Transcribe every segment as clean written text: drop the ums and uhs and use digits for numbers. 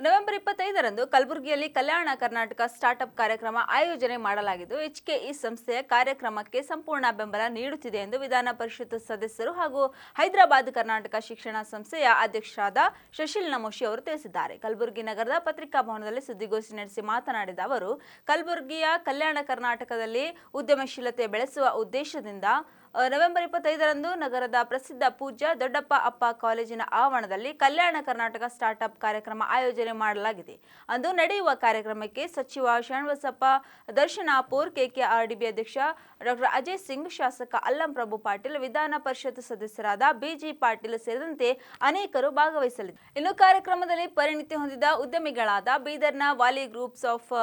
November 25ರಂದು ಕಲಬುರಗಿಯಲ್ಲಿ Kalyana Karnataka startup ಕಾರ್ಯಕ್ರಮ ಆಯೋಜನೆ ಮಾಡಲಾಗಿದ್ದು HKE ಸಂಸ್ಥೆಯ ಕಾರ್ಯಕ್ರಮಕ್ಕೆ ಸಂಪೂರ್ಣ ಬೆಂಬಲ ನೀಡುತ್ತಿದೆ ಎಂದು ವಿಧಾನ ಪರಿಷತ್ ಸದಸ್ಯರು ಹಾಗೂ ಹೈದರಾಬಾದ್ ಕರ್ನಾಟಕ ಶಿಕ್ಷಣ ಸಂಸ್ಥೆಯ ಅಧ್ಯಕ್ಷರಾದ ಶಶಿಲ್ ನಮೋಶಿ ಅವರು ತಿಳಿಸಿದ್ದಾರೆ. ಕಲಬುರಗಿ ನಗರದ ಪತ್ರಿಕಾ ಭವನದಲ್ಲಿ ಸುದ್ದಿಗೋಷ್ಠಿ ನಡೆಸಿ ಮಾತನಾಡಿದ ಅವರು, ಕಲಬುರಗಿಯ ಕಲ್ಯಾಣ ಕರ್ನಾಟಕದಲ್ಲಿ ಉದ್ಯಮಶೀಲತೆ ಬೆಳೆಸುವ ಉದ್ದೇಶದಿಂದ ನವೆಂಬರ್ 25ರಂದು ನಗರದ ಪ್ರಸಿದ್ಧ ಪೂಜ್ಯ ದೊಡ್ಡಪ್ಪ ಅಪ್ಪ ಕಾಲೇಜಿನ ಆವರಣದಲ್ಲಿ ಕಲ್ಯಾಣ ಕರ್ನಾಟಕ ಸ್ಟಾರ್ಟ್ಅಪ್ ಕಾರ್ಯಕ್ರಮ ಆಯೋಜನೆ ಮಾಡಲಾಗಿದೆ. ಅಂದು ನಡೆಯುವ ಕಾರ್ಯಕ್ರಮಕ್ಕೆ ಸಚಿವ ಶ್ರೀನಿವಾಸಪ್ಪ ದರ್ಶನಾಪುರ್, KKRDB ಅಧ್ಯಕ್ಷ ಡಾಕ್ಟರ್ ಅಜಯ್ ಸಿಂಗ್, ಶಾಸಕ ಅಲ್ಲಂ ಪ್ರಭು ಪಾಟೀಲ್, ವಿಧಾನ ಪರಿಷತ್ ಸದಸ್ಯರಾದ BG ಪಾಟೀಲ್ ಸೇರಿದಂತೆ ಅನೇಕರು ಭಾಗವಹಿಸಲಿದ್ದಾರೆ. ಇನ್ನು ಕಾರ್ಯಕ್ರಮದಲ್ಲಿ ಪರಿಣಿತಿ ಹೊಂದಿದ ಉದ್ಯಮಿಗಳಾದ ಬೀದರ್ನ ವಾಲಿ ಗ್ರೂಪ್ಸ್ ಆಫ್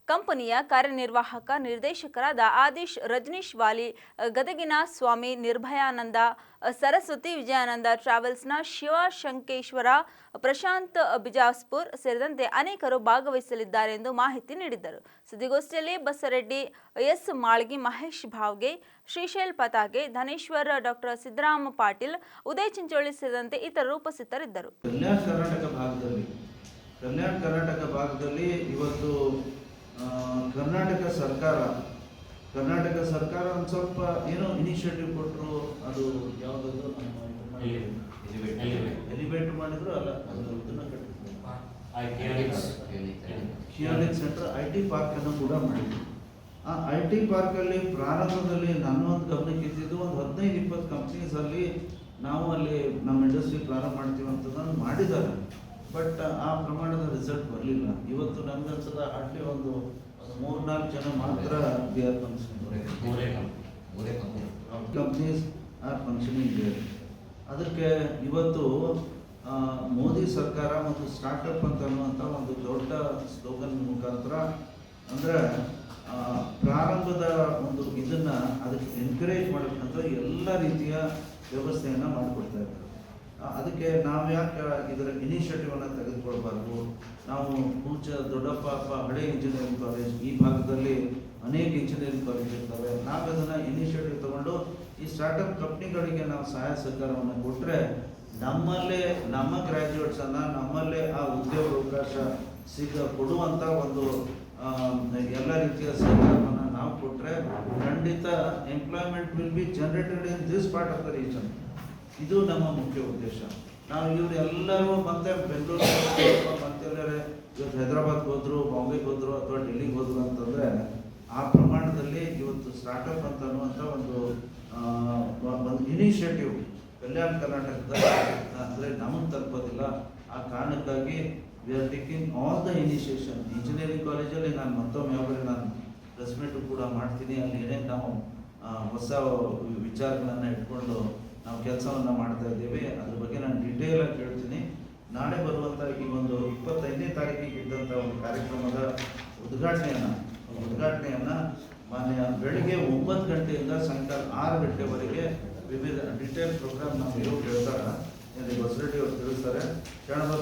ಕಂಪನಿಯ ಕಾರ್ಯನಿರ್ವಾಹಕ ನಿರ್ದೇಶಕರಾದ ಆದಿಶ್ ರಜನೀಶ್ ವಾಲಿ, ಗದಗಿನ ಸ್ವಾಮಿ ನಿರ್ಭಯಾನಂದ, ಸರಸ್ವತಿ ವಿಜಯಾನಂದ ಟ್ರಾವೆಲ್ಸ್ನ ಶಿವಶಂಕೇಶ್ವರ, ಪ್ರಶಾಂತ್ ಬಿಜಾಸ್ಪುರ್ ಸೇರಿದಂತೆ ಅನೇಕರು ಭಾಗವಹಿಸಲಿದ್ದಾರೆ ಎಂದು ಮಾಹಿತಿ ನೀಡಿದರು. ಸುದ್ದಿಗೋಷ್ಠಿಯಲ್ಲಿ ಬಸರೆಡ್ಡಿ, ಎಸ್ ಮಾಳ್ಗಿ, ಮಹೇಶ್ ಭಾವ್ಗೆ, ಶ್ರೀಶೈಲ್ ಪತಾಗೆ, ಧನೇಶ್ವರ್, ಡಾಕ್ಟರ್ ಸಿದ್ದರಾಮ ಪಾಟೀಲ್, ಉದಯ್ ಚಿಂಚೋಳಿ ಸೇರಿದಂತೆ ಇತರರು ಉಪಸ್ಥಿತರಿದ್ದರು. ಕಲ್ಯಾಣ ಕರ್ನಾಟಕ ಭಾಗದಲ್ಲಿ ಇವತ್ತು ಕರ್ನಾಟಕ ಸರ್ಕಾರ ಒಂದು ಸ್ವಲ್ಪ ಏನೋ ಇನಿಷಿಯೇಟಿವ್ ಕೊಟ್ಟರು. ಅದು ಯಾವುದಾದ್ರು ಎಲಿವೇಟ್ ಮಾಡಿದ್ರು ಅಲ್ಲ, ಕಿಯಾನಿಕ್ಸ್ ಸೆಂಟರ್ IT ಪಾರ್ಕ್ ಅನ್ನು ಕೂಡ ಮಾಡಿದ್ರು. ಆ IT ಪಾರ್ಕಲ್ಲಿ ಪ್ರಾರಂಭದಲ್ಲಿ ನನ್ನ ಒಂದು ಗಮನಕ್ಕೆ ಇದ್ದಿದ್ದು ಒಂದು 15-20 ಕಂಪ್ನೀಸ್ ಅಲ್ಲಿ ನಾವು ಅಲ್ಲಿ ನಮ್ಮ ಇಂಡಸ್ಟ್ರಿ ಪ್ರಾರಂಭ ಮಾಡ್ತೀವಿ ಅಂತದನ್ನು ಮಾಡಿದ್ದಾರೆ. ಬಟ್ ಆ ಪ್ರಮಾಣದ ರಿಸಲ್ಟ್ ಬರಲಿಲ್ಲ. ಇವತ್ತು ನಮ್ಗನ್ಸದ ಹಾರ್ಡ್ಲಿ ಒಂದು 3-4 ಜನ ಮಾತ್ರ ಕಂಪ್ನೀಸ್ ಆರ್ ಫಂಕ್ಷನಿಂಗ್ ದೇರ್. ಅದಕ್ಕೆ ಇವತ್ತು ಮೋದಿ ಸರ್ಕಾರ ಮತ್ತು ಸ್ಟಾರ್ಟಪ್ ಅಂತ ಅನ್ನುವಂಥ ಒಂದು ದೊಡ್ಡ ಸ್ಲೋಗನ್ ಮುಖಾಂತರ ಅಂದರೆ ಪ್ರಾರಂಭದ ಒಂದು ಇದನ್ನು ಅದಕ್ಕೆ ಎನ್ಕರೇಜ್ ಮಾಡಬೇಕಂತ ಎಲ್ಲ ರೀತಿಯ ವ್ಯವಸ್ಥೆಯನ್ನು ಮಾಡಿಕೊಡ್ತಾ ಇದ್ದಾರೆ. ಅದಕ್ಕೆ ನಾವು ಯಾಕೆ ಇದರ ಇನಿಷಿಯೇಟಿವನ್ನು ತೆಗೆದುಕೊಳ್ಬಾರ್ದು? ನಾವು ಪೂಜ್ಯ ದೊಡ್ಡಪ್ಪ ಅಪ್ಪ ಹಳೆ ಇಂಜಿನಿಯರಿಂಗ್ ಕಾಲೇಜ್, ಈ ಭಾಗದಲ್ಲಿ ಅನೇಕ ಇಂಜಿನಿಯರಿಂಗ್ ಕಾಲೇಜ್ ಇರ್ತವೆ. ನಾವು ಅದನ್ನು ಇನಿಷಿಯೇಟಿವ್ ತಗೊಂಡು ಈ ಸ್ಟಾರ್ಟಪ್ ಕಂಪ್ನಿಗಳಿಗೆ ನಾವು ಸಹಾಯ ಸಹಕಾರವನ್ನು ಕೊಟ್ಟರೆ ನಮ್ಮಲ್ಲೇ ನಮ್ಮ ಗ್ರ್ಯಾಜುಯೇಟ್ಸನ್ನು ನಮ್ಮಲ್ಲೇ ಆ ಉದ್ಯೋಗಾವಕಾಶ ಕೊಡುವಂಥ ಒಂದು ಎಲ್ಲ ರೀತಿಯ ಸಹಕಾರವನ್ನು ನಾವು ಕೊಟ್ಟರೆ ಖಂಡಿತ employment will be generated in this part of the region. ಇದು ನಮ್ಮ ಮುಖ್ಯ ಉದ್ದೇಶ. ನಾವು ಇವರು ಎಲ್ಲರೂ ಮತ್ತೆ ಬೆಂಗಳೂರು ಮತ್ತೆಲ್ಲರೇ ಇವತ್ತು ಹೈದರಾಬಾದ್ಗೆ ಹೋದ್ರು, ಬಾಂಬೆಗೆ ಹೋದ್ರು ಅಥವಾ ಡೆಲ್ಲಿಗೆ ಹೋದ್ರು ಅಂತಂದರೆ ಆ ಪ್ರಮಾಣದಲ್ಲಿ ಇವತ್ತು ಸ್ಟಾರ್ಟಪ್ ಅಂತ ಅನ್ನುವಂಥ ಒಂದು ಇನಿಷಿಯೇಟಿವ್ ಕಲ್ಯಾಣ ಕರ್ನಾಟಕದ ಅಂದರೆ ನಮಗೆ ತಲುಪೋದಿಲ್ಲ. ಆ ಕಾರಣಕ್ಕಾಗಿ we are taking all the initiation. Engineering ಕಾಲೇಜಲ್ಲಿ ನಾನು ಮತ್ತೊಮ್ಮೆ ಯಾವಾಗ ನಾನು ಪ್ರೆಸ್ ಮೀಟು ಕೂಡ ಮಾಡ್ತೀನಿ. ಅಲ್ಲಿ ಏನೇನು ನಾವು ಹೊಸ ವಿಚಾರಗಳನ್ನು ಇಟ್ಕೊಂಡು ನಾವು ಕೆಲಸವನ್ನು ಮಾಡ್ತಾ ಇದ್ದೀವಿ, ಅದ್ರ ಬಗ್ಗೆ ನಾನು ಡೀಟೇಲ್ ಆಗಿ ಹೇಳ್ತೀನಿ. ನಾಳೆ ಬರುವಂಥ ಈ ಒಂದು 25ನೇ ತಾರೀಕಿಗೆ ಇದ್ದಂಥ ಒಂದು ಕಾರ್ಯಕ್ರಮದ ಉದ್ಘಾಟನೆಯನ್ನು ಮಾನ್ಯ ಬೆಳಿಗ್ಗೆ 9 ಗಂಟೆಯಿಂದ ಸಾಯಂಕಾಲ 6 ಗಂಟೆವರೆಗೆ ವಿವಿಧ ಡೀಟೇಲ್ ಪ್ರೋಗ್ರಾಮ್ ನಾವು ಹೇಳ್ತಾರೆ. ಬಸರೆಡ್ಡಿ ಅವರು ತಿಳಿಸ್ತಾರೆ.